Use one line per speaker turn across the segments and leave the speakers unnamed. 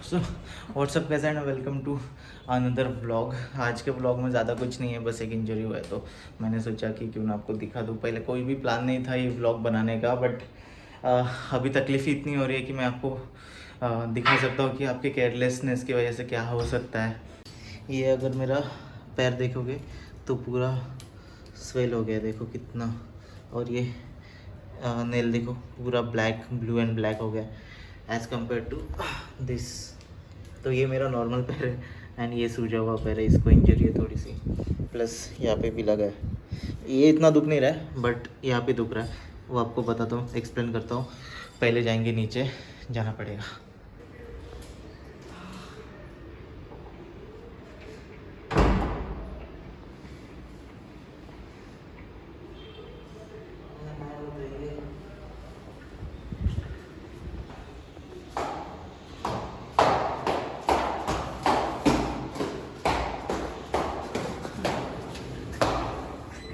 So what's up कैसा है ना, वेलकम टू अनदर व्लॉग। आज के व्लॉग में ज़्यादा कुछ नहीं है, बस एक इंजरी हुआ है तो मैंने सोचा कि क्यों ना आपको दिखा दूँ। पहले कोई भी प्लान नहीं था ये व्लॉग बनाने का, बट अभी तकलीफ़ इतनी हो रही है कि मैं आपको दिखा सकता हूँ कि आपके केयरलेसनेस की वजह से क्या हो सकता है। ये अगर मेरा पैर देखोगे तो पूरा स्वेल हो गया, देखो कितना। और ये नेल देखो पूरा ब्लैक, ब्लू एंड ब्लैक हो गया एज़ कम्पेयर टू दिस। तो ये मेरा नॉर्मल पैर है एंड ये सूजा हुआ पैर है, इसको इंजरी है थोड़ी सी, प्लस यहाँ पे भी लगा है। ये इतना दुख नहीं रहा है बट यहाँ पे दुख रहा है, वो आपको बताता हूँ, एक्सप्लेन करता हूँ। पहले जाएंगे नीचे, जाना पड़ेगा।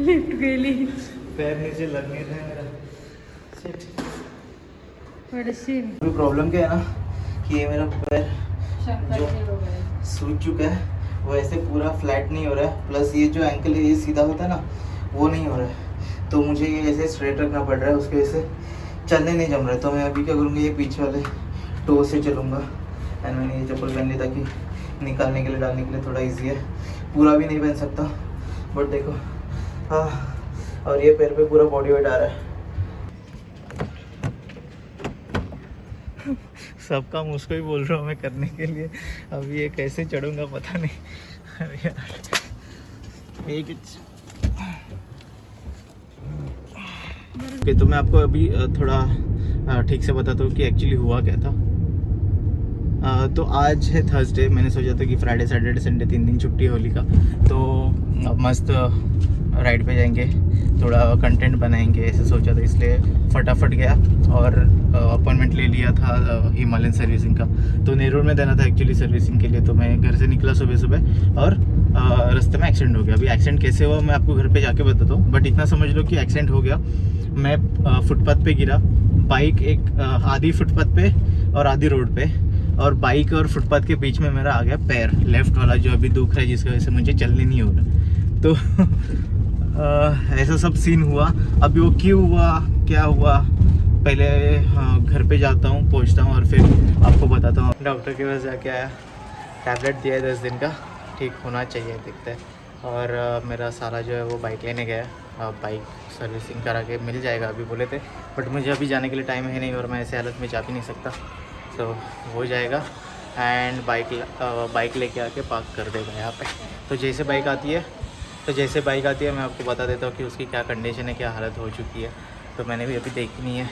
लिफ्ट गेली
पैर नीचे लग नहीं रहा है मेरा।
थोडीशी
प्रॉब्लम क्या है ना कि ये मेरा पैर जो सूज चुका है वो ऐसे पूरा फ्लैट नहीं हो रहा है, प्लस ये जो एंकल है ये सीधा होता है ना वो नहीं हो रहा है, तो मुझे ये ऐसे स्ट्रेट रखना पड़ रहा है, उसकी वजह से चलने नहीं जम रहा है। तो मैं अभी क्या करूँगा, ये पीछे वाले टो से चलूँगा एंड मैंने ये चप्पल पहन ली ताकि निकालने के लिए, डालने के लिए थोड़ा ईजी है। पूरा भी नहीं पहन सकता बट देखो और ये पैर पे पूरा बॉडी वेट आ रहा है। सब काम उसको ही बोल रहा हूँ मैं करने के लिए, अब ये कैसे चढ़ूंगा पता नहीं। अरे यार एक ओके, तो मैं आपको अभी थोड़ा ठीक से बताता हूँ कि एक्चुअली हुआ क्या था। तो आज है थर्सडे, मैंने सोचा था कि फ्राइडे सैटरडे संडे 3 दिन छुट्टी है होली का, तो मस्त राइड पे जाएंगे, थोड़ा कंटेंट बनाएंगे ऐसे सोचा था, इसलिए फटाफट गया और अपॉइंटमेंट ले लिया था हिमालयन सर्विसिंग का। तो नेरूर में देना था एक्चुअली सर्विसिंग के लिए, तो मैं घर से निकला सुबह सुबह और रास्ते में एक्सीडेंट हो गया। अभी एक्सीडेंट कैसे हुआ मैं आपको घर पे जाके बताता हूँ, बट इतना समझ लो कि एक्सीडेंट हो गया। मैं फुटपाथ पे गिरा, बाइक एक आधी फुटपाथ पे और आधी रोड पे, और बाइक और फुटपाथ के बीच में मेरा आ गया पैर लेफ़्ट वाला, जो अभी दुख रहा है, जिसकी वजह से मुझे चलने नहीं हो रहा। तो ऐसा सब सीन हुआ। अभी वो क्यों हुआ, क्या हुआ, पहले घर पे जाता हूँ, पहुँचता हूँ और फिर आपको बताता हूँ। डॉक्टर के पास जाके आया, टैबलेट दिया है 10 दिन का, ठीक होना चाहिए दिखता है। और मेरा साला जो है वो बाइक लेने गया है, बाइक सर्विसिंग करा के मिल जाएगा अभी बोले थे, बट मुझे अभी जाने के लिए टाइम है नहीं और मैं ऐसे हालत में जा भी नहीं सकता। तो वो जाएगा एंड बाइक लेके आके पार्क कर देगा यहाँ पे। तो जैसे बाइक आती है मैं आपको बता देता हूँ कि उसकी क्या कंडीशन है, क्या हालत हो चुकी है। तो मैंने भी अभी देखी नहीं है।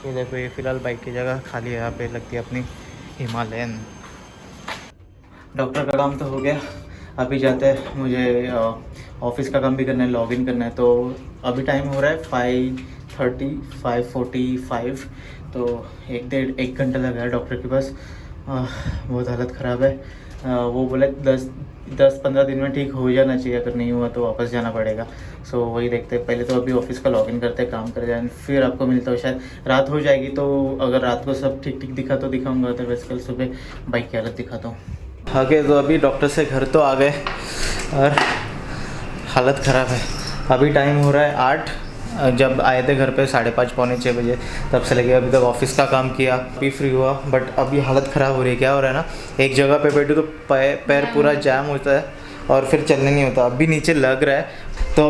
ये देखो, ये फ़िलहाल बाइक की जगह खाली है, यहाँ पे लगती है अपनी हिमालयन। डॉक्टर का काम तो हो गया, अभी जाते हैं, मुझे ऑफिस का काम भी करना है, लॉगिन करना है। तो अभी टाइम हो रहा है 5:45, तो 1 घंटा लगा है डॉक्टर के पास। बहुत हालत ख़राब है। वो बोले 10-15 दिन में ठीक हो जाना चाहिए, अगर नहीं हुआ तो वापस जाना पड़ेगा। सो वही देखते हैं, पहले तो अभी ऑफिस का लॉगिन करते हैं, काम कर जाए, फिर आपको मिलता हूँ। शायद रात हो जाएगी, तो अगर रात को सब ठीक दिखा तो दिखाऊंगा, अदरवाइज कल सुबह बाइक की हालत दिखाता हूँ। आगे तो अभी डॉक्टर से घर तो आ गए और हालत ख़राब है। अभी टाइम हो रहा है 8, जब आए थे घर पे 5:30 पौने 6 बजे, तब से लगे अभी तक ऑफिस का काम किया, अभी फ्री हुआ। बट अभी हालत ख़राब हो रही है। क्या हो रहा है ना, एक जगह पे बैठो तो पैर पूरा जाम होता है और फिर चलने नहीं होता। अभी नीचे लग रहा है, तो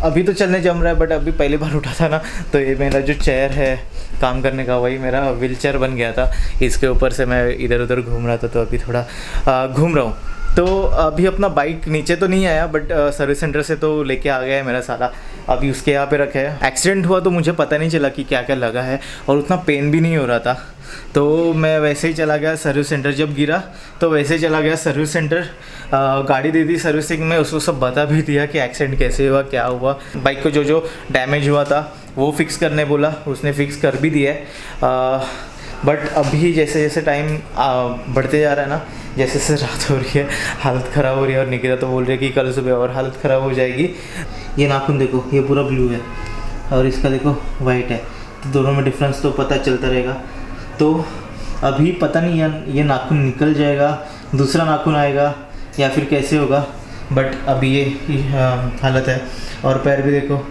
अभी तो चलने जम रहा है, बट अभी पहली बार उठा था ना, तो ये मेरा जो चेयर है काम करने का, वही मेरा व्हील चेयर बन गया था। इसके ऊपर से मैं इधर उधर घूम रहा था, तो अभी थोड़ा घूम रहा हूँ। तो अभी अपना बाइक नीचे तो नहीं आया, बट सर्विस सेंटर से तो लेके आ गया है मेरा साला, अभी उसके यहाँ पे रखे है। एक्सीडेंट हुआ तो मुझे पता नहीं चला कि क्या क्या लगा है, और उतना पेन भी नहीं हो रहा था, तो मैं वैसे ही चला गया सर्विस सेंटर। जब गिरा तो वैसे ही चला गया सर्विस सेंटर, गाड़ी दे दी सर्विसिंग में, उसको सब बता भी दिया कि एक्सीडेंट कैसे हुआ, क्या हुआ। बाइक को जो डैमेज हुआ था वो फिक्स करने बोला, उसने फिक्स कर भी दिया है। बट अभी जैसे जैसे टाइम बढ़ते जा रहा है ना, जैसे जैसे रात हो रही है, हालत ख़राब हो रही है। और निकिता तो बोल रही है कि कल सुबह और हालत ख़राब हो जाएगी। ये नाखून देखो, ये पूरा ब्लू है और इसका देखो वाइट है, तो दोनों में डिफरेंस तो पता चलता रहेगा। तो अभी पता नहीं ये नाखून निकल जाएगा, दूसरा नाखून आएगा या फिर कैसे होगा, बट अभी ये हालत है। और पैर भी देखो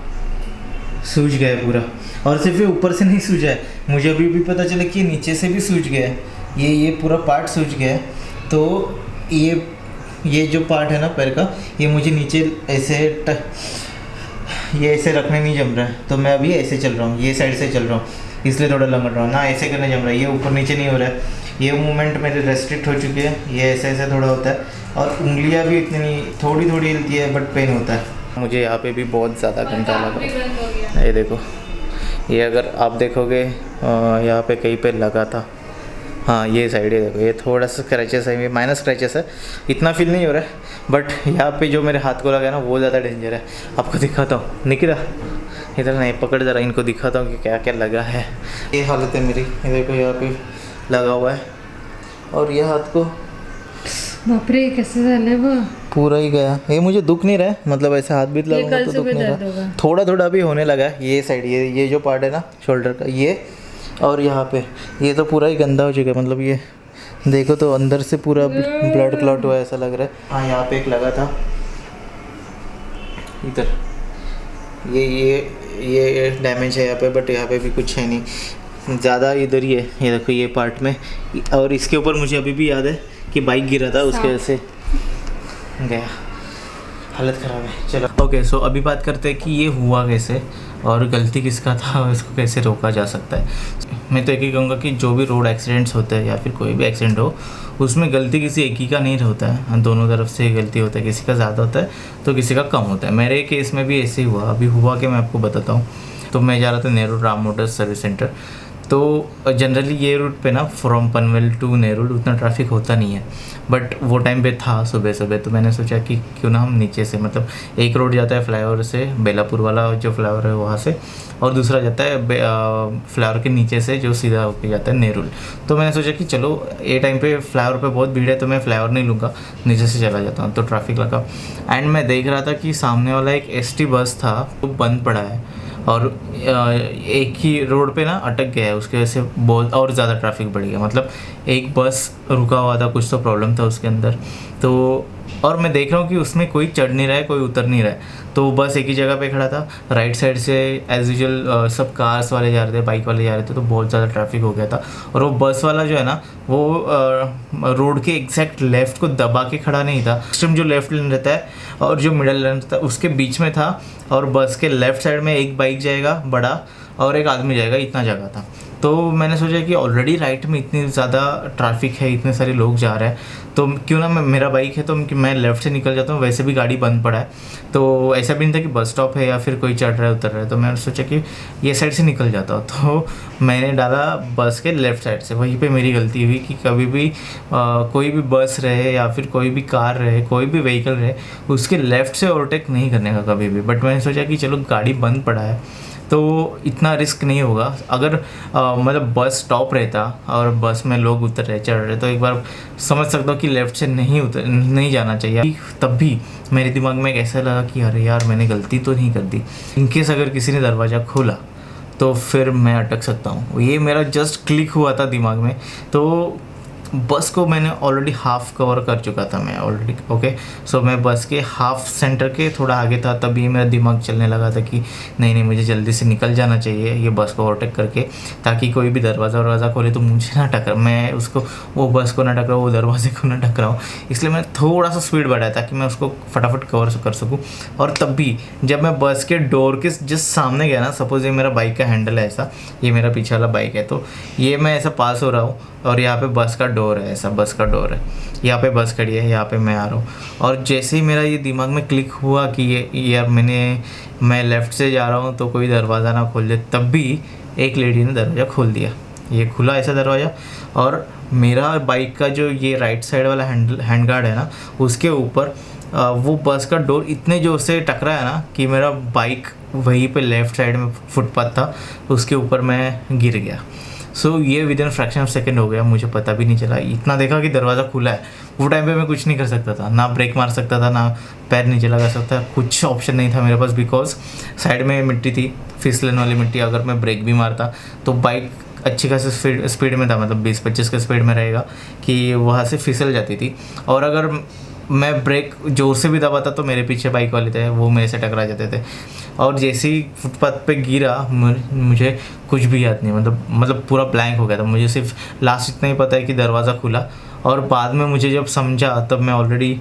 सूज गया है पूरा, और सिर्फ ये ऊपर से नहीं सूजा है, मुझे अभी भी पता चला कि नीचे से भी सूज गया है, ये पूरा पार्ट सूज गया है। तो ये जो पार्ट है ना पैर का, ये मुझे नीचे ये ऐसे रखने नहीं जम रहा है, तो मैं अभी ऐसे चल रहा हूँ, ये साइड से चल रहा हूँ, इसलिए थोड़ा लंगड़ रहा हूँ ना, ऐसे करने जम रहा है, ये ऊपर नीचे नहीं हो रहा है, ये मूवमेंट मेरे रेस्ट्रिक्ट हो चुकी है, ये ऐसे ऐसे थोड़ा होता है, और उंगलियाँ भी इतनी नहीं, थोड़ी थोड़ी हिलती है बट पेन होता है। मुझे यहाँ पे भी बहुत ज़्यादा गंदा लगा, ये देखो, ये अगर आप देखोगे यहाँ पे कहीं पे लगा था, हाँ ये साइड है देखो, ये थोड़ा सा स्क्रैचेस है, ये माइनस स्क्रैचेस है, इतना फील नहीं हो रहा है, बट यहाँ पे जो मेरे हाथ को लगा है ना वो ज़्यादा डेंजर है। आपको दिखाता हूँ, निकला इधर नहीं, पकड़ ज़रा, इनको दिखाता हूँ कि क्या क्या लगा है। ये हालत है मेरी, ये देखो यहाँ पे लगा हुआ है, और ये हाथ को
बापरे कैसे झाले वो
पूरा ही गया। ये मुझे दुख नहीं रहा है, मतलब ऐसे हाथ भी लगाऊंगा तो दुख नहीं रहा, थोड़ा थोड़ा भी होने लगा है। ये साइड ये जो पार्ट है ना शोल्डर का, ये और यहाँ पे ये तो पूरा ही गंदा हो चुका है, मतलब ये देखो तो अंदर से पूरा ब्लड क्लॉट हुआ ऐसा लग रहा है। हाँ यहाँ पे एक लगा था इधर, ये डैमेज है यहाँ पे, बट यहाँ पे भी कुछ है नहीं ज़्यादा, इधर ही है, ये देखो ये पार्ट में। और इसके ऊपर मुझे अभी भी याद है कि बाइक गिरा था, उसके वजह से गया, हालत ख़राब है। चलो ओके, सो अभी बात करते हैं कि ये हुआ कैसे और गलती किसका था और इसको कैसे रोका जा सकता है। मैं तो एक ही कहूँगा कि जो भी रोड एक्सीडेंट्स होते हैं या फिर कोई भी एक्सीडेंट हो, उसमें गलती किसी एक ही का नहीं होता है, दोनों तरफ से गलती होता है, किसी का ज़्यादा होता है तो किसी का कम होता है। मेरे केस में भी ऐसे ही हुआ। अभी हुआ कि मैं आपको बताता हूँ। तो मैं जा रहा था Nehru Ram Motors service centre. तो जनरली ये रूट पे ना फ्रॉम पनवेल टू नेहरू उतना ट्रैफिक होता नहीं है, बट वो टाइम पे था सुबह सुबह, तो मैंने सोचा कि क्यों ना हम नीचे से, मतलब एक रोड जाता है फ्लाईओवर से, बेलापुर वाला जो फ्लाईओवर है वहाँ से, और दूसरा जाता है फ्लाईओवर के नीचे से जो सीधा होके जाता है नेहरू। तो मैंने सोचा कि चलो ये टाइम पे फ्लाईओवर पे बहुत भीड़ है तो मैं फ्लाईओवर नहीं लूँगा, नीचे से चला जाता हूँ। तो ट्रैफिक लगा एंड मैं देख रहा था कि सामने वाला एक ST बस था वो बंद पड़ा है, और एक ही रोड पे ना अटक गया है, उसके वजह से बहुत और ज़्यादा ट्रैफिक बढ़ गया। मतलब एक बस रुका हुआ था, कुछ तो प्रॉब्लम था उसके अंदर। तो और मैं देख रहा हूँ कि उसमें कोई चढ़ नहीं रहा है, कोई उतर नहीं रहा है, तो बस एक ही जगह पे खड़ा था। राइट साइड से एज यूजुअल सब कार्स वाले जा रहे थे, बाइक वाले जा रहे थे, तो बहुत ज़्यादा ट्रैफिक हो गया था। और वो बस वाला जो है ना वो रोड के एग्जैक्ट लेफ्ट को दबा के खड़ा नहीं था। सिस्टम जो लेफ्ट लेन रहता है और जो मिडल लेन था उसके बीच में था, और बस के लेफ्ट साइड में एक बाइक जाएगा बड़ा और एक आदमी जाएगा, इतना जगह था। तो मैंने सोचा कि ऑलरेडी राइट में इतनी ज़्यादा ट्रैफिक है, इतने सारे लोग जा रहे हैं, तो क्यों ना मेरा बाइक है तो मैं लेफ़्ट से निकल जाता हूँ। वैसे भी गाड़ी बंद पड़ा है, तो ऐसा भी नहीं था कि बस स्टॉप है या फिर कोई चढ़ रहा है उतर रहा है, तो मैंने सोचा कि ये साइड से निकल जाता हूँ। तो मैंने डाला बस के लेफ़्ट साइड से। वहीं पे मेरी गलती हुई कि कभी भी कोई भी बस रहे या फिर कोई भी कार रहे, कोई भी व्हीकल रहे, उसके लेफ़्ट से ओवरटेक नहीं करने का कभी भी। बट मैंने सोचा कि चलो गाड़ी बंद पड़ा है तो इतना रिस्क नहीं होगा। अगर मतलब बस स्टॉप रहता और बस में लोग उतर रहे चढ़ रहे तो एक बार समझ सकता हूँ कि लेफ़्ट से नहीं जाना चाहिए। तब भी मेरे दिमाग में एक ऐसा लगा कि अरे यार मैंने गलती तो नहीं कर दी, इनकेस अगर किसी ने दरवाज़ा खोला तो फिर मैं अटक सकता हूँ। ये मेरा जस्ट क्लिक हुआ था दिमाग में। तो बस को मैंने ऑलरेडी हाफ कवर कर चुका था मैं ऑलरेडी। ओके, सो मैं बस के हाफ सेंटर के थोड़ा आगे था, तभी मेरा दिमाग चलने लगा था कि नहीं मुझे जल्दी से निकल जाना चाहिए ये बस को ओवरटेक करके, ताकि कोई भी दरवाज़ा खोले तो मुझे ना टकरा, मैं उसको वो बस को ना टकराऊँ, वो दरवाजे को ना टकराऊँ। इसलिए मैं थोड़ा सा स्पीड बढ़ाया ताकि मैं उसको फटाफट कवर कर सकूँ। और तब भी जब मैं बस के डोर के जिस सामने गया ना, सपोज़ ये मेरा बाइक का हैंडल है ऐसा, ये मेरा पीछे वाला बाइक है, तो ये मैं ऐसा पास हो रहा हूँ और यहाँ पे बस का डोर है, ऐसा बस का डोर है, यहाँ पे बस खड़ी है, यहाँ पे मैं आ रहा हूँ। और जैसे ही मेरा ये दिमाग में क्लिक हुआ कि ये यार मैं लेफ़्ट से जा रहा हूँ तो कोई दरवाज़ा ना खोल दे, तब भी एक लेडी ने दरवाज़ा खोल दिया। ये खुला ऐसा दरवाज़ा, और मेरा बाइक का जो ये राइट साइड वाला हैंड गार्ड है ना, उसके ऊपर वो बस का डोर इतने ज़ोर से टकरा है ना कि मेरा बाइक वहीं पे लेफ़्ट साइड में फुटपाथ था, उसके ऊपर मैं गिर गया। सो ये with in fraction of second हो गया, मुझे पता भी नहीं चला। इतना देखा कि दरवाज़ा खुला है, वो टाइम पे मैं कुछ नहीं कर सकता था, ना ब्रेक मार सकता था, ना पैर नीचे लगा सकता था, कुछ ऑप्शन नहीं था मेरे पास, बिकॉज साइड में मिट्टी थी, फिसलन वाली मिट्टी। अगर मैं ब्रेक भी मारता तो बाइक अच्छी खासी स्पीड में था, मतलब 20-25 के स्पीड में रहेगा कि वहाँ से फिसल जाती थी। और अगर मैं ब्रेक ज़ोर से भी दबाता तो मेरे पीछे बाइक वाले थे वो मेरे से टकरा जाते थे। और जैसे ही फुटपाथ पे गिरा मुझे कुछ भी याद नहीं, मतलब पूरा ब्लैंक हो गया था। मुझे सिर्फ लास्ट इतना ही पता है कि दरवाज़ा खुला, और बाद में मुझे जब समझा तब मैं ऑलरेडी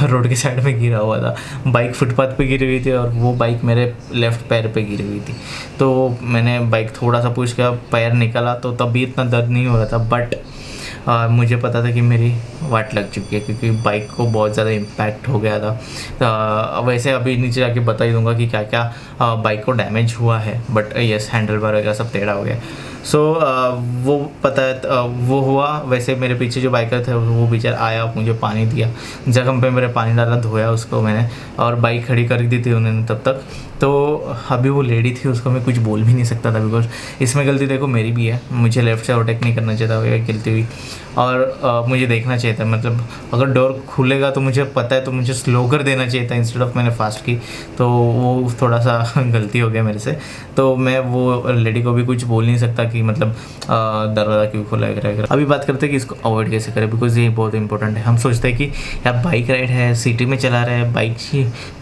रोड के साइड में गिरा हुआ था। बाइक फुटपाथ पे गिरी हुई थी और वो बाइक मेरे लेफ़्ट पैर पे गिरी हुई थी। तो मैंने बाइक थोड़ा सा पुश किया, पैर निकला तो तभी इतना दर्द नहीं हो रहा था, बट मुझे पता था कि मेरी वाट लग चुकी है क्योंकि बाइक को बहुत ज़्यादा इम्पैक्ट हो गया था। वैसे अभी नीचे जाके बता ही दूंगा कि क्या क्या बाइक को डैमेज हुआ है, बट यस हैंडल बार वगैरह सब टेढ़ा हो गया। सो वो पता है वो हुआ। वैसे मेरे पीछे जो बाइकर थे वो बेचारा आया, मुझे पानी दिया, जख्म पे मेरे पानी डाला, धोया उसको मैंने, और बाइक खड़ी कर दी थी उन्होंने तब तक। तो अभी वो लेडी थी, उसको मैं कुछ बोल भी नहीं सकता था बिकॉज इसमें गलती देखो मेरी भी है। मुझे लेफ़्ट से ओवरटेक नहीं करना चाहिए था गिरती हुई, और मुझे देखना चाहिए था, मतलब अगर डोर खुलेगा तो मुझे पता है तो मुझे स्लो कर देना चाहिए था इंस्टेड ऑफ मैंने फास्ट की। तो वो थोड़ा सा गलती हो गया मेरे से। तो मैं वो लेडी को भी कुछ बोल नहीं सकता कि मतलब दरवाज़ा क्यों खोला वगैरह। अभी बात करते हैं कि इसको अवॉइड कैसे करें, बिकॉज ये बहुत इंपॉर्टेंट है। हम सोचते हैं कि यार बाइक राइड है, सिटी में चला रहे हैं, बाइक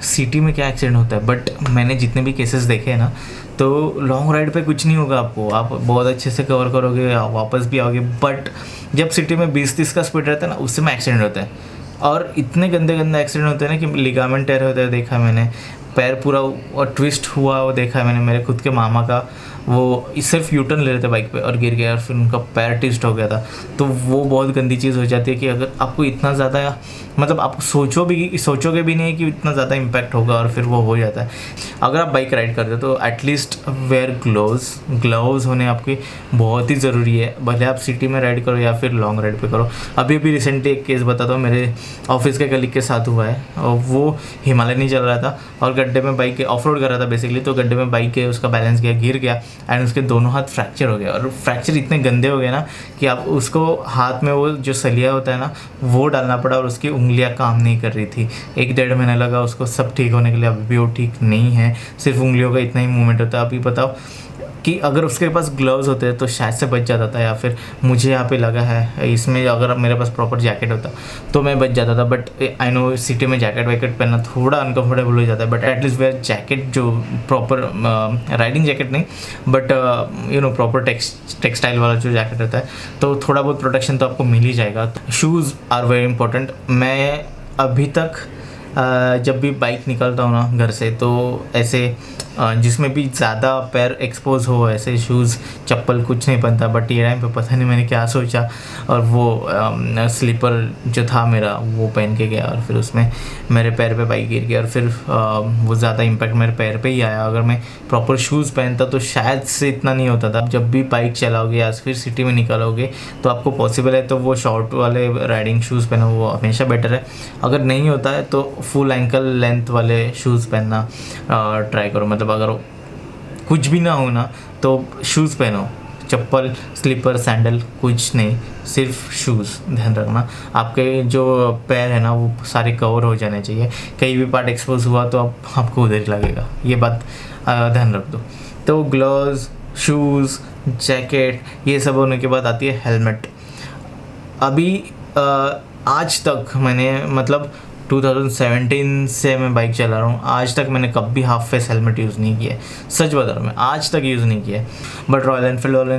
सिटी में क्या एक्सीडेंट होता है, बट मैंने जितने भी केसेस देखे हैं ना, तो लॉन्ग राइड पे कुछ नहीं होगा आपको, आप बहुत अच्छे से कवर करोगे, आप वापस भी आओगे। बट जब सिटी में 20-30 का स्पीड रहता है ना, उससे में एक्सीडेंट होता है, और इतने गंदे एक्सीडेंट होते हैं ना कि लिगामेंट टेयर होता है, देखा मैंने, पैर पूरा और ट्विस्ट हुआ वो देखा है मैंने। मेरे खुद के मामा का वो सिर्फ यूटर्न ले रहे थे बाइक पे और गिर गया और फिर उनका पैर ट्विस्ट हो गया था। तो वो बहुत गंदी चीज़ हो जाती है कि अगर आपको इतना ज़्यादा, मतलब आप सोचोगे भी नहीं कि इतना ज़्यादा इम्पैक्ट होगा और फिर वो हो जाता है। अगर आप बाइक राइड करते हो तो एटलीस्ट वेयर ग्लव्स होने आपकी बहुत ही ज़रूरी है, भले आप सिटी में राइड करो या फिर लॉन्ग राइड पे करो। अभी रिसेंटली एक केस बताता हूँ, मेरे ऑफिस के कलीग के साथ हुआ है। और वो हिमालय नहीं चल रहा था और गड्ढे में बाइक ऑफ रोड कर रहा था बेसिकली, तो गड्ढे में बाइक के उसका बैलेंस गया, गिर गया एंड उसके दोनों हाथ फ्रैक्चर हो गया। और फ्रैक्चर इतने गंदे हो गए ना कि आप उसको हाथ में वो जो सलिया होता है ना वो डालना पड़ा, और उसकी उंगलियां काम नहीं कर रही थी। 1-1.5 महीना लगा उसको सब ठीक होने के लिए, अभी भी वो ठीक नहीं है, सिर्फ उंगलियों का इतना ही मूवमेंट होता है। अभी बताओ कि अगर उसके पास ग्लव्स होते तो शायद से बच जाता था, या फिर मुझे यहाँ पे लगा है इसमें अगर मेरे पास प्रॉपर जैकेट होता तो मैं बच जाता था। बट आई नो सिटी में जैकेट वैकेट पहनना थोड़ा अनकंफर्टेबल हो जाता है, बट एटलीस्ट वेयर जैकेट, जो प्रॉपर राइडिंग जैकेट नहीं but you know proper textile वाला जो जैकेट रहता है, तो थोड़ा बहुत प्रोटेक्शन तो आपको मिल ही जाएगा। Shoes are very important. मैं अभी तक जब भी बाइक निकलता हूँ ना घर से, तो ऐसे जिसमें भी ज़्यादा पैर एक्सपोज हो ऐसे शूज़ चप्पल कुछ नहीं पहनता। बट ये टाइम पे पता नहीं मैंने क्या सोचा, और वो स्लीपर जो था मेरा वो पहन के गया, और फिर उसमें मेरे पैर पे बाइक गिर गया, और फिर वो ज़्यादा इम्पैक्ट मेरे पैर पे ही आया। अगर मैं प्रॉपर शूज़ पहनता तो शायद से इतना नहीं होता था। जब भी बाइक चलाओगे या फिर सिटी में निकलोगे तो आपको पॉसिबल है तो वो शॉर्ट वाले राइडिंग शूज़ पहनो, वो हमेशा बेटर है। अगर नहीं होता है तो फुल एंकल लेंथ वाले शूज़ पहनना ट्राई करो। मतलब अगर कुछ भी ना हो ना तो शूज़ पहनो, चप्पल स्लीपर सैंडल कुछ नहीं, सिर्फ शूज़। ध्यान रखना आपके जो पैर है ना वो सारे कवर हो जाने चाहिए, कहीं भी पार्ट एक्सपोज हुआ तो आपको उधर ही लगेगा, ये बात ध्यान रख दो। तो ग्लव्स, शूज़, जैकेट, ये सब होने के बाद आती है हेलमेट। अभी आज तक मैंने, मतलब 2017 से मैं बाइक चला रहा हूँ, आज तक मैंने कभी हाफ फेस हेलमेट यूज़ नहीं किया है। सच बता रहा हूँ, मैं आज तक यूज़ नहीं किया है। बट रॉयल एनफील्ड वाले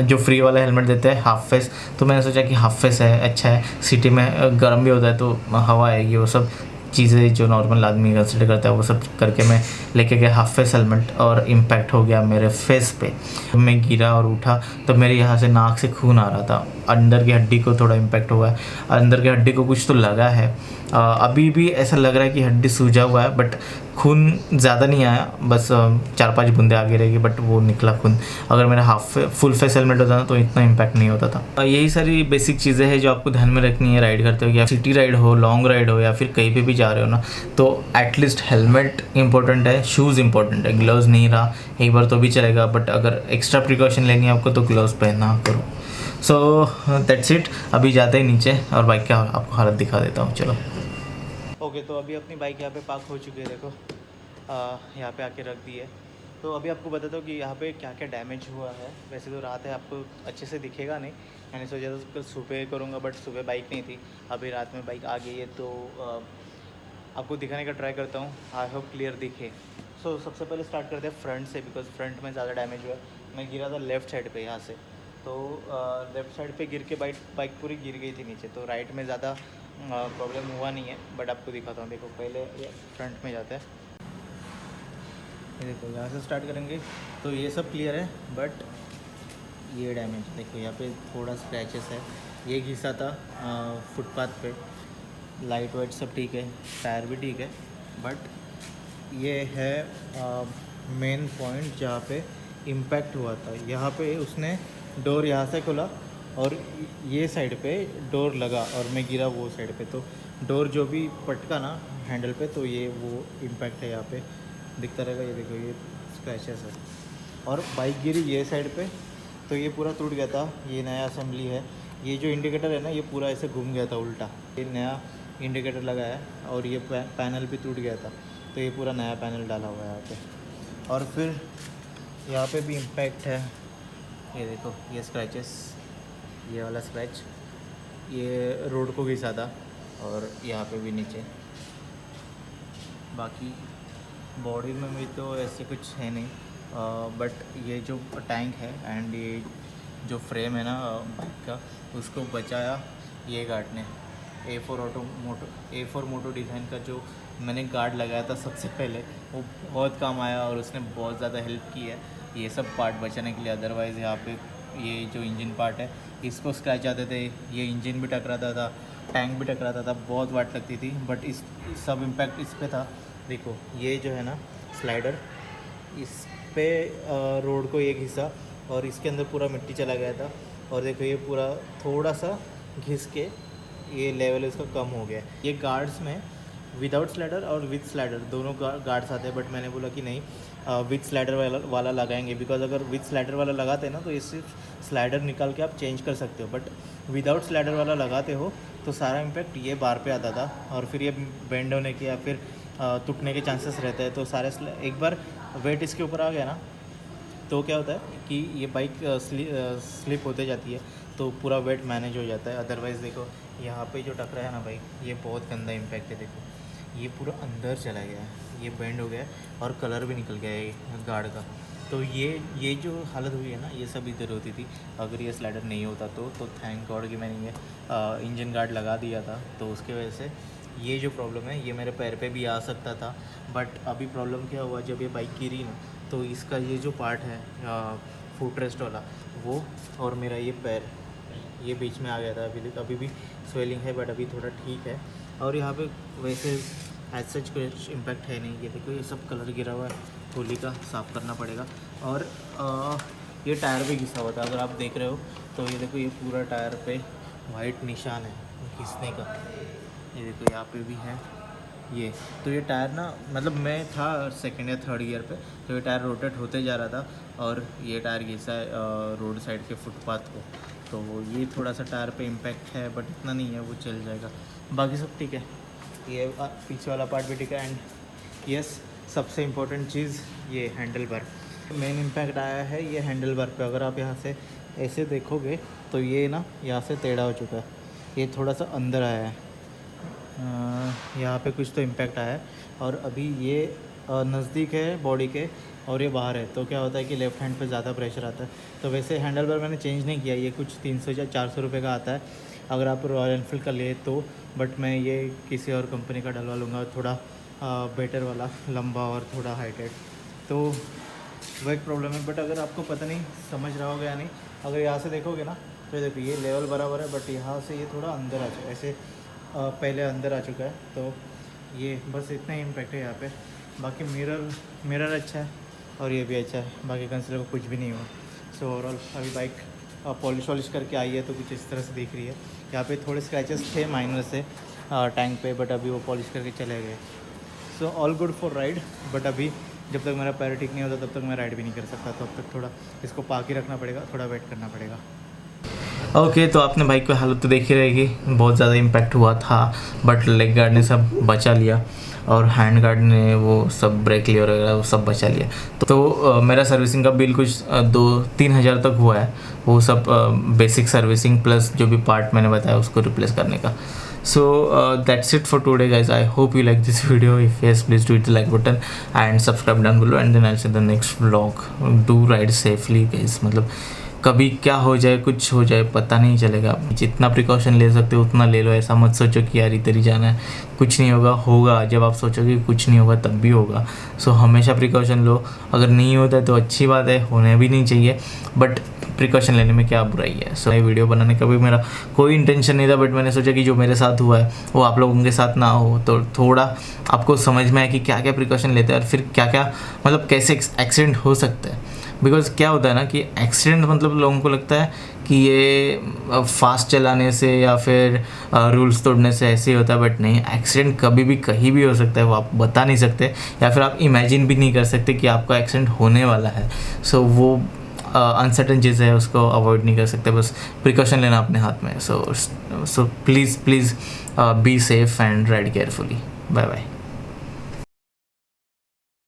जो फ्री वाला हेलमेट देते हैं हाफ फेस, तो मैंने सोचा कि हाफ फेस है अच्छा है, सिटी में गर्म भी होता है तो हवा आएगी, वो सब चीज़ें जो नॉर्मल आदमी कंसिडर करता है वो सब करके मैं लेके गया हाफ फेस हेलमेट, और इम्पैक्ट हो गया मेरे फेस पे। मैं गिरा और उठा तो मेरे यहाँ से नाक से खून आ रहा था, अंदर की हड्डी को थोड़ा इम्पैक्ट हुआ है, अंदर की हड्डी को कुछ तो लगा है। अभी भी ऐसा लग रहा है कि हड्डी सूजा हुआ है, बट खून ज़्यादा नहीं आया, बस 4-5 बूंदे आगे रहेगी, बट वो निकला खून। अगर मेरा फुल फेस हेलमेट होता ना तो इतना इम्पैक्ट नहीं होता था। यही सारी बेसिक चीज़ें हैं जो आपको ध्यान में रखनी है राइड करते हो, या सिटी राइड हो, लॉन्ग राइड हो, या फिर कहीं पे भी जा रहे हो ना, तो एटलीस्ट हेलमेट इंपॉर्टेंट है, शूज़ इंपॉर्टेंट है। ग्लव्स नहीं रहा एक बार तो भी चलेगा, बट अगर एक्स्ट्रा प्रिकॉशन लेनी है आपको तो ग्लव्स पहनना करो। So that's it. अभी जाते हैं नीचे और बाइक का आपको हालत दिखा देता हूँ, चलो। ओके, तो अभी अपनी बाइक यहाँ पे पार्क हो चुकी है, देखो यहाँ पे आके रख दी है। तो अभी आपको बताता हूँ कि यहाँ पे क्या क्या डैमेज हुआ है। वैसे तो रात है, आपको अच्छे से दिखेगा नहीं, मैंने सोचा था कल सुबह करूँगा, बट सुबह बाइक नहीं थी। अभी रात में बाइक आ गई है, तो आपको दिखाने का ट्राई करता हूँ। आई होप क्लियर दिखे। सो सबसे पहले स्टार्ट करते हैं फ्रंट से, बिकॉज फ्रंट में ज़्यादा डैमेज हुआ है। मैं गिरा था लेफ़्ट साइड पे यहाँ से, तो लेफ़्ट साइड पे गिर के बाइक पूरी गिर गई थी नीचे। तो राइट में ज़्यादा प्रॉब्लम हुआ नहीं है, बट आपको दिखाता हूँ। देखो पहले ये फ्रंट में जाता है, ये देखो यहाँ से स्टार्ट करेंगे तो ये सब क्लियर है, बट ये डैमेज देखो, यहाँ पे थोड़ा स्क्रैचेस है। ये घिसा था फुटपाथ पे। लाइट वाइट सब ठीक है, टायर भी ठीक है, बट ये है मेन पॉइंट जहाँ पे इम्पैक्ट हुआ था। यहाँ पे उसने डोर यहाँ से खोला और ये साइड पे डोर लगा और मैं गिरा वो साइड पे, तो डोर जो भी पटका ना हैंडल पे, तो ये वो इम्पैक्ट है। यहाँ पे दिखता रहेगा, ये देखो ये स्क्रैचेस है। और बाइक गिरी ये साइड पे, तो ये पूरा टूट गया था। ये नया असेंबली है। ये जो इंडिकेटर है ना, ये पूरा ऐसे घूम गया था उल्टा। ये नया इंडिकेटर लगा है और ये पैनल भी टूट गया था, तो ये पूरा नया पैनल डाला हुआ है यहाँ पे। और फिर यहाँ पे भी इम्पैक्ट है, ये देखो ये स्क्रैचेस, ये वाला स्क्रैच ये रोड को घिसा था, और यहाँ पे भी नीचे। बाकी बॉडी में भी तो ऐसे कुछ है नहीं, बट ये जो टैंक है एंड ये जो फ्रेम है ना बाइक का, उसको बचाया ये गार्ड ने। A4 मोटो डिज़ाइन का जो मैंने गार्ड लगाया था सबसे पहले, वो बहुत काम आया और उसने बहुत ज़्यादा हेल्प की है ये सब पार्ट बचाने के लिए। अदरवाइज़ यहाँ पे ये जो इंजन पार्ट है, इसको स्क्रैच आते थे, ये इंजन भी टकराता था, टैंक भी टकराता था, बहुत वाट लगती थी। बट इस सब इम्पैक्ट इस पे था। देखो ये जो है ना स्लाइडर, इस पे रोड को एक हिस्सा और इसके अंदर पूरा मिट्टी चला गया था। और देखो ये पूरा थोड़ा सा घिस के ये लेवल इसका कम हो गया। ये गार्ड्स में विदाउट स्लाइडर और विथ स्लाइडर दोनों गार्ड्स आते हैं, बट मैंने बोला कि नहीं विथ स्लाइडर वाला लगाएंगे, बिकॉज अगर विथ स्लाइडर वाला लगाते हैं ना, तो ये सिर्फ स्लाइडर निकाल के आप चेंज कर सकते हो। बट विदाउट स्लाइडर वाला लगाते हो तो सारा इम्पैक्ट ये बार पे आता था, और फिर ये बेंड होने के या फिर टूटने के चांसेस रहते हैं। तो सारे एक बार वेट इसके ऊपर आ गया ना, तो क्या होता है कि ये बाइक स्लिप होते जाती है, तो पूरा वेट मैनेज हो जाता है। अदरवाइज़ देखो यहाँ पे जो टकरा है ना भाई, ये बहुत गंदा इम्पैक्ट है। देखो ये पूरा अंदर चला गया है, ये बेंड हो गया है और कलर भी निकल गया है गार्ड का। तो ये जो हालत हुई है ना, ये सब इधर होती थी अगर ये स्लाइडर नहीं होता तो थैंक गॉड कि मैंने ये इंजन गार्ड लगा दिया था। तो उसके वजह से ये जो प्रॉब्लम है ये मेरे पैर पे भी आ सकता था। बट अभी प्रॉब्लम क्या हुआ, जब ये बाइक गिरी ना, तो इसका ये जो पार्ट है फुट रेस्ट वाला, वो और मेरा ये पैर ये बीच में आ गया था। अभी भी स्वेलिंग है, बट अभी थोड़ा ठीक है। और यहाँ पे वैसे एज सच कुछ इम्पैक्ट है नहीं। ये देखो ये सब कलर गिरा हुआ है, होली का साफ़ करना पड़ेगा। और ये टायर भी घिसा हुआ था, अगर आप देख रहे हो तो ये देखो ये पूरा टायर पे वाइट निशान है घिसने का। ये देखो यहाँ पे भी है ये। तो ये टायर ना, मतलब मैं था सेकंड या थर्ड ईयर पे, तो ये टायर रोटेट होते जा रहा था और ये टायर घिसा है रोड साइड के फुटपाथ को। तो ये थोड़ा सा टायर पे इम्पैक्ट है, बट इतना नहीं है, वो चल जाएगा। बाकी सब ठीक है, ये पीछे वाला पार्ट भी ठीक है। एंड यस, सबसे इम्पोर्टेंट चीज़ ये हैंडल बार, मेन इम्पैक्ट आया है ये हैंडल बार पे। अगर आप यहाँ से ऐसे देखोगे तो ये ना यहाँ से टेढ़ा हो चुका है, ये थोड़ा सा अंदर आया है, यहाँ पे कुछ तो इम्पैक्ट आया है। और अभी ये नज़दीक है बॉडी के और ये बाहर है, तो क्या होता है कि लेफ़्ट हैंड पे ज़्यादा प्रेशर आता है। तो वैसे हैंडल बार मैंने चेंज नहीं किया, ये कुछ 300 या 400 रुपये का आता है अगर आप रॉयल एनफील्ड का ले तो। बट मैं ये किसी और कंपनी का डलवा लूँगा, थोड़ा बेटर वाला, लंबा और थोड़ा हाइटेड। तो वो एक प्रॉब्लम है। बट अगर आपको पता नहीं समझ रहा होगा या नहीं, अगर यहाँ से देखोगे ना, तो देखो ये लेवल बराबर है, बट यहाँ से ये थोड़ा अंदर आ चुका है, ऐसे पहले अंदर आ चुका है। तो ये बस इतना ही इम्पैक्ट है यहाँ पे। बाकी मिरर अच्छा है और ये भी अच्छा है, बाकी कंसीडर को कुछ भी नहीं हुआ। सो ओवरऑल अभी बाइक पॉलिश वॉलिश करके आई है, तो कुछ इस तरह से दिख रही है। यहाँ पे थोड़े स्क्रैचेस थे माइनर से टैंक पे, बट अभी वो पॉलिश करके चले गए। So all good for ride. But अभी जब तक मेरा पैर ठीक नहीं होता तब तक मैं राइड भी नहीं कर सकता, तब तक थोड़ा इसको पाक ही रखना पड़ेगा, थोड़ा वेट करना पड़ेगा। ओके, तो आपने बाइक की हालत तो देखी रहेगी, बहुत ज़्यादा इम्पैक्ट हुआ था, बट लेग गार्ड ने सब बचा लिया। और हैंड गार्ड ने वो सब ब्रेक लियर वगैरह वो सब बचा लिया। तो मेरा सर्विसिंग का बिल कुछ 2-3 हज़ार तक हुआ है, वो सब बेसिक सर्विसिंग प्लस जो भी पार्ट मैंने बताया उसको रिप्लेस करने का। So that's it for today guys. I hope you like this video. If yes, please do hit the like button and subscribe down below, and then I'll see the next vlog. Do ride safely guys. मतलब कभी क्या हो जाए, कुछ हो जाए पता नहीं चलेगा। जितना प्रिकॉशन ले सकते हो उतना ले लो। ऐसा मत सोचो कि यार इधर ही जाना है, कुछ नहीं होगा। होगा, जब आप सोचोगे कुछ नहीं होगा तब भी होगा। सो हमेशा प्रिकॉशन लो। अगर नहीं होता है तो अच्छी बात है, होने भी नहीं चाहिए, बट प्रिकॉशन लेने में क्या बुराई है। सो ये वीडियो बनाने का भी मेरा कोई इंटेंशन नहीं था, बट मैंने सोचा कि जो मेरे साथ हुआ है वो आप लोगों के साथ ना हो, तो थोड़ा आपको समझ में आए कि क्या क्या प्रिकॉशन लेते हैं और फिर क्या क्या मतलब कैसे एक्सीडेंट हो सकता है। बिकॉज क्या होता है ना कि एक्सीडेंट मतलब लोगों को लगता है कि ये फास्ट चलाने से या फिर रूल्स तोड़ने से ऐसे ही होता है, बट नहीं, एक्सीडेंट कभी भी कहीं भी हो सकता है, वो आप बता नहीं सकते या फिर आप इमेजिन भी नहीं कर सकते कि आपका एक्सीडेंट होने वाला है। सो वो अनसर्टन चीज़ है, उसको अवॉइड नहीं कर सकते, बस प्रिकॉशन लेना अपने हाथ में। So please be safe and ride carefully. Bye bye.